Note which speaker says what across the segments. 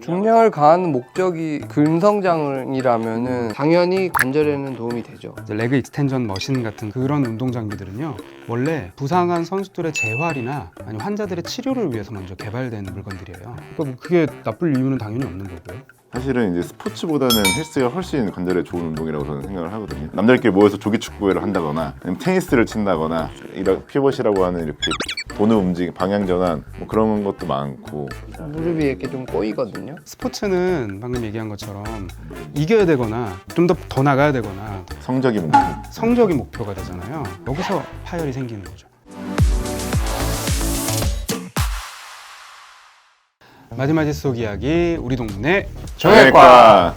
Speaker 1: 중량을 가하는 목적이 근성장이라면은 당연히 관절에는 도움이 되죠.
Speaker 2: 레그 익스텐전 머신 같은 그런 운동 장비들은요, 원래 부상한 선수들의 재활이나 아니면 환자들의 치료를 위해서 먼저 개발된 물건들이에요. 그러니까 뭐 그게 나쁠 이유는 당연히 없는 거고요.
Speaker 3: 사실은 이제 스포츠보다는 헬스가 훨씬 관절에 좋은 운동이라고 저는 생각을 하거든요. 남자들끼리 모여서 조기 축구회를 한다거나 아니면 테니스를 친다거나 이런 피벗이라고 하는 이렇게 도는 움직임, 방향 전환 뭐 그런 것도 많고
Speaker 1: 무릎이 이렇게 좀 꼬이거든요.
Speaker 2: 스포츠는 방금 얘기한 것처럼 이겨야 되거나 좀 더 나가야 되거나
Speaker 3: 성적이 목표.
Speaker 2: 성적이 목표가 되잖아요. 여기서 파열이 생기는 거죠. 마지막에 속 이야기 우리 동네
Speaker 3: 정형외과.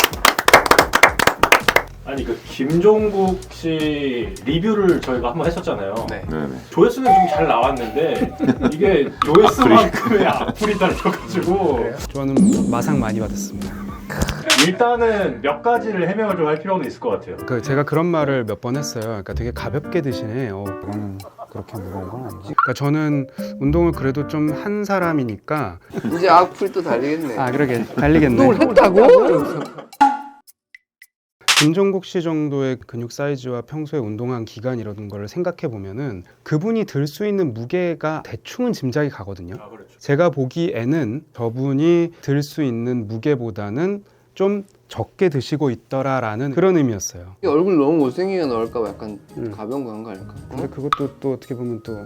Speaker 4: 아니 그 김종국 씨 리뷰를 저희가 한번 했었잖아요.
Speaker 1: 네.
Speaker 3: 네네.
Speaker 4: 조회수는 좀 잘 나왔는데 이게 조회수만큼의 악플이 달려가지고
Speaker 2: 저는 마상 많이 받았습니다.
Speaker 4: 일단은 몇 가지를 해명을 좀 할 필요도 있을 것 같아요.
Speaker 2: 제가 그런 말을 몇 번 했어요. 그러니까 되게 가볍게 드시네. 이거는 그렇게 무거운 건 아니지. 그러니까 저는 운동을 그래도 좀 한 사람이니까
Speaker 1: 이제 악플도 달리겠네.
Speaker 2: 그러게 달리겠네.
Speaker 1: 운동을 했다고?
Speaker 2: 김종국 씨 정도의 근육 사이즈와 평소에 운동한 기간 이런 거를 생각해 보면은 그분이 들 수 있는 무게가 대충은 짐작이 가거든요.
Speaker 4: 아 그렇죠.
Speaker 2: 제가 보기에는 저분이 들 수 있는 무게보다는 좀 적게 드시고 있더라라는 그런 의미였어요.
Speaker 1: 얼굴 너무 못생기게 나올까 봐 약간
Speaker 2: 음.
Speaker 1: 가벼운 거 한 거 아닐까?
Speaker 2: 근데 그것도 또 어떻게 보면 또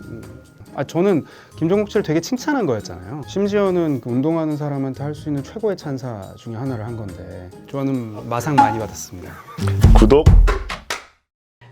Speaker 2: 저는 김종국 씨를 되게 칭찬한 거였잖아요. 심지어는 그 운동하는 사람한테 할 수 있는 최고의 찬사 중에 하나를 한 건데 저는 마상 많이 받았습니다.
Speaker 3: 구독.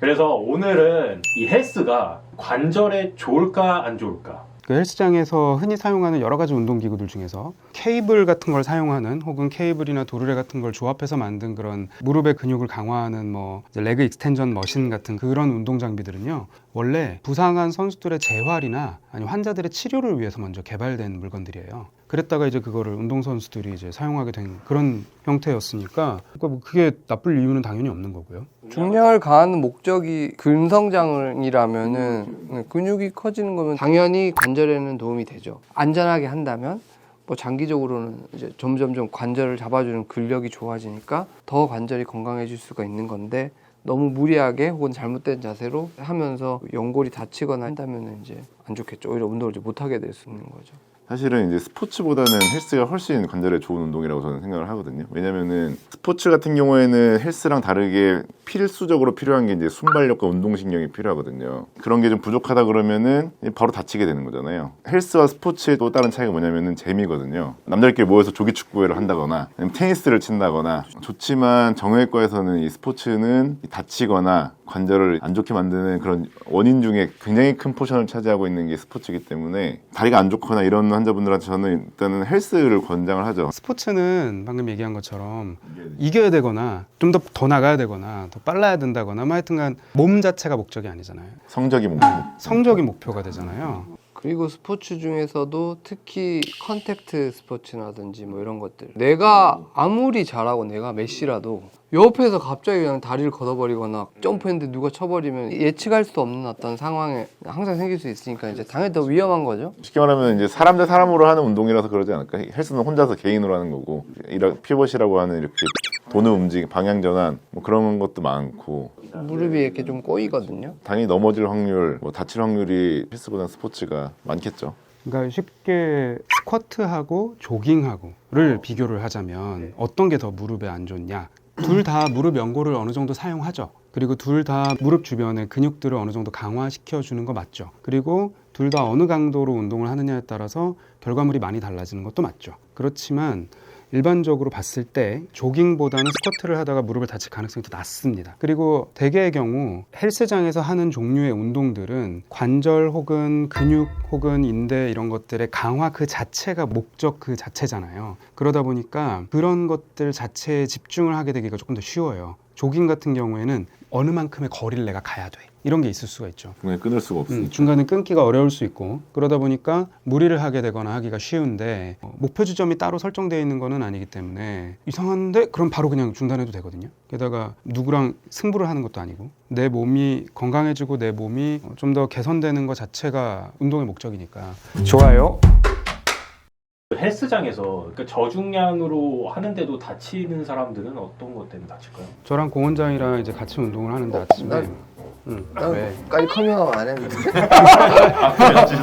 Speaker 4: 그래서 오늘은 이 헬스가 관절에 좋을까 안 좋을까?
Speaker 2: 그 헬스장에서 흔히 사용하는 여러 가지 운동기구들 중에서 케이블 같은 걸 사용하는 혹은 케이블이나 도르래 같은 걸 조합해서 만든 그런 무릎의 근육을 강화하는 뭐 이제 레그 익스텐전 머신 같은 그런 운동 장비들은요, 원래 부상한 선수들의 재활이나 아니면 환자들의 치료를 위해서 먼저 개발된 물건들이에요. 그랬다가 이제 그거를 운동선수들이 이제 사용하게 된 그런 형태였으니까 그러니까 뭐 그게 나쁠 이유는 당연히 없는 거고요.
Speaker 1: 중량을 가하는 목적이 근성장이라면은 근육이 커지는 거면 당연히 관절에는 도움이 되죠. 안전하게 한다면 뭐 장기적으로는 이제 점점점 관절을 잡아주는 근력이 좋아지니까 더 관절이 건강해질 수가 있는 건데, 너무 무리하게 혹은 잘못된 자세로 하면서 연골이 다치거나 한다면 이제 안 좋겠죠. 오히려 운동을 이제 못하게 될 수 있는 거죠.
Speaker 3: 사실은 이제 스포츠보다는 헬스가 훨씬 관절에 좋은 운동이라고 저는 생각을 하거든요. 왜냐면은 스포츠 같은 경우에는 헬스랑 다르게 필수적으로 필요한 게 이제 순발력과 운동신경이 필요하거든요. 그런 게 좀 부족하다 그러면은 바로 다치게 되는 거잖아요. 헬스와 스포츠의 또 다른 차이가 뭐냐면은 재미거든요. 남자들끼리 모여서 조기 축구회를 한다거나 아니면 테니스를 친다거나 좋지만 정형외과에서는 이 스포츠는 다치거나 관절을 안 좋게 만드는 그런 원인 중에 굉장히 큰 포션을 차지하고 있는 게 스포츠이기 때문에 다리가 안 좋거나 이런 환자분들한테 저는 일단은 헬스를 권장을 하죠.
Speaker 2: 스포츠는 방금 얘기한 것처럼 이겨야 되거나 좀 더 나가야 되거나 더 빨라야 된다거나 뭐 하여튼간 몸 자체가 목적이 아니잖아요.
Speaker 3: 성적이 목표.
Speaker 2: 성적이 목표가 되잖아요.
Speaker 1: 그리고 스포츠 중에서도 특히 컨택트 스포츠라든지 뭐 이런 것들, 내가 아무리 잘하고 내가 메시라도 옆에서 갑자기 그냥 다리를 걷어버리거나 점프했는데 누가 쳐버리면 예측할 수 없는 어떤 상황에 항상 생길 수 있으니까 이제 당연히 더 위험한 거죠.
Speaker 3: 쉽게 말하면 이제 사람 대 사람으로 하는 운동이라서 그러지 않을까? 헬스는 혼자서 개인으로 하는 거고, 이런 피벗이라고 하는 이렇게 도는 움직임, 방향 전환 뭐 그런 것도 많고,
Speaker 1: 무릎이 이렇게 좀 꼬이거든요.
Speaker 3: 당연히 넘어질 확률, 뭐 다칠 확률이 헬스보다는 스포츠가 많겠죠.
Speaker 2: 그러니까 쉽게 스쿼트하고 조깅하고를 비교를 하자면 어떤 게 더 무릎에 안 좋냐? 둘 다 무릎 연골을 어느 정도 사용하죠. 그리고 둘 다 무릎 주변의 근육들을 어느 정도 강화시켜 주는 거 맞죠. 그리고 둘 다 어느 강도로 운동을 하느냐에 따라서 결과물이 많이 달라지는 것도 맞죠. 그렇지만 일반적으로 봤을 때 조깅보다는 스쿼트를 하다가 무릎을 다칠 가능성이 더 낮습니다. 그리고 대개의 경우 헬스장에서 하는 종류의 운동들은 관절 혹은 근육 혹은 인대 이런 것들의 강화 그 자체가 목적 그 자체잖아요. 그러다 보니까 그런 것들 자체에 집중을 하게 되기가 조금 더 쉬워요. 조깅 같은 경우에는 어느 만큼의 거리를 내가 가야 돼, 이런 게 있을 수가 있죠.
Speaker 3: 중간에 끊을 수가 없으니까.
Speaker 2: 중간에 끊기가 어려울 수 있고, 그러다 보니까 무리를 하게 되거나 하기가 쉬운데 목표 지점이 따로 설정되어 있는 거는 아니기 때문에 이상한데 그럼 바로 그냥 중단해도 되거든요. 게다가 누구랑 승부를 하는 것도 아니고 내 몸이 건강해지고 내 몸이 좀 더 개선되는 것 자체가 운동의 목적이니까.
Speaker 1: 좋아요.
Speaker 4: 헬스장에서 그러니까 저중량으로 하는데도 다치는 사람들은 어떤 것 때문에 다칠까요?
Speaker 2: 저랑 공원장이랑 이제 같이 운동을 하는데 아침에 왜?
Speaker 1: 난까지 커밍아웃 안 했는데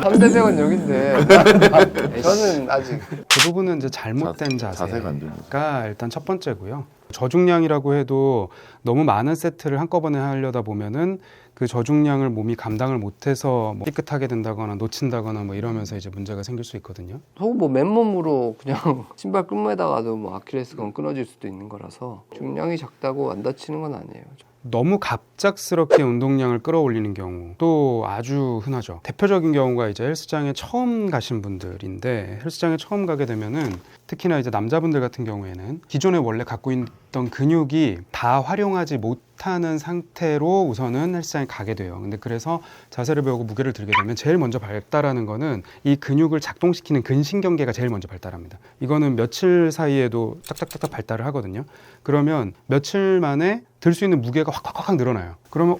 Speaker 1: 3대100은 여긴데 저는 아직
Speaker 2: 그 부분은 이제 잘못된
Speaker 3: 자세가 안 좋은
Speaker 2: 자세가 일단 첫 번째고요. 저중량이라고 해도 너무 많은 세트를 한꺼번에 하려다 보면은 그 저중량을 몸이 감당을 못해서 뭐 삐끗하게 된다거나 놓친다거나 뭐 이러면서 이제 문제가 생길 수 있거든요.
Speaker 1: 혹은 뭐 맨몸으로 그냥 신발 끈매다가도 뭐 아킬레스건 끊어질 수도 있는 거라서 중량이 작다고 안 다치는 건 아니에요.
Speaker 2: 너무 갑작스럽게 운동량을 끌어올리는 경우도 아주 흔하죠. 대표적인 경우가 이제 헬스장에 처음 가신 분들인데 헬스장에 처음 가게 되면은 특히나 이제 남자분들 같은 경우에는 기존에 원래 갖고 있던 근육이 다 활용하지 못하는 상태로 우선은 헬스장에 가게 돼요. 근데 그래서 자세를 배우고 무게를 들게 되면 제일 먼저 발달하는 거는 이 근육을 작동시키는 근신경계가 제일 먼저 발달합니다. 이거는 며칠 사이에도 딱딱딱딱 발달을 하거든요. 그러면 며칠 만에 들 수 있는 무게가 확 늘어나요. 그러면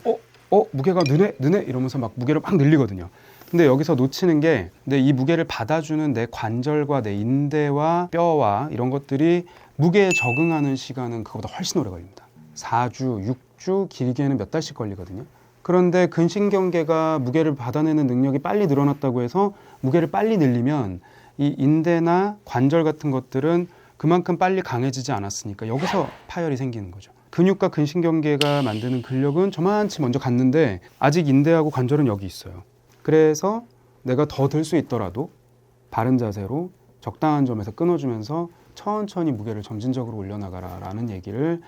Speaker 2: 무게가 느네 이러면서 막 무게를 막 늘리거든요. 근데 여기서 놓치는 게 근데 이 무게를 받아주는 내 관절과 내 인대와 뼈와 이런 것들이 무게에 적응하는 시간은 그거보다 훨씬 오래 걸립니다. 4주, 6주, 길게는 몇 달씩 걸리거든요. 그런데 근신경계가 무게를 받아내는 능력이 빨리 늘어났다고 해서 무게를 빨리 늘리면 이 인대나 관절 같은 것들은 그만큼 빨리 강해지지 않았으니까 여기서 파열이 생기는 거죠. 근육과 근신경계가 만드는 근력은 저만치 먼저 갔는데 아직 인대하고 관절은 여기 있어요. 그래서 내가 더 들 수 있더라도 바른 자세로 적당한 점에서 끊어주면서 천천히 무게를 점진적으로 올려나가라 라는 얘기를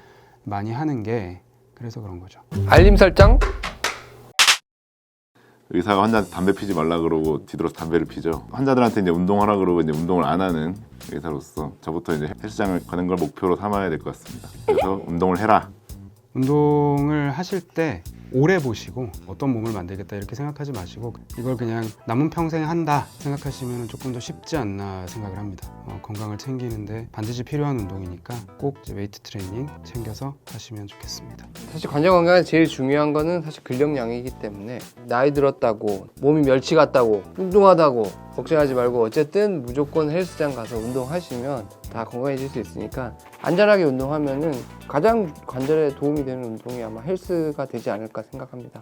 Speaker 2: 많이 하는 게 그래서 그런 거죠.
Speaker 1: 알림 설정?
Speaker 3: 의사가 환자한테 담배 피지 말라 그러고 뒤돌아서 담배를 피죠. 환자들한테 이제 운동하라 그러고 이제 운동을 안 하는 의사로서 저부터 이제 헬스장을 가는 걸 목표로 삼아야 될 것 같습니다. 그래서 운동을 해라.
Speaker 2: 운동을 하실 때 오래 보시고 어떤 몸을 만들겠다 이렇게 생각하지 마시고 이걸 그냥 남은 평생 한다 생각하시면 조금 더 쉽지 않나 생각을 합니다. 건강을 챙기는데 반드시 필요한 운동이니까 꼭 이제 웨이트 트레이닝 챙겨서 하시면 좋겠습니다.
Speaker 1: 사실 관절 건강에 제일 중요한 거는 사실 근력량이기 때문에 나이 들었다고 몸이 멸치 같다고 뚱뚱하다고 걱정하지 말고 어쨌든 무조건 헬스장 가서 운동하시면 다 건강해질 수 있으니까 안전하게 운동하면은 가장 관절에 도움이 되는 운동이 아마 헬스가 되지 않을까 생각합니다.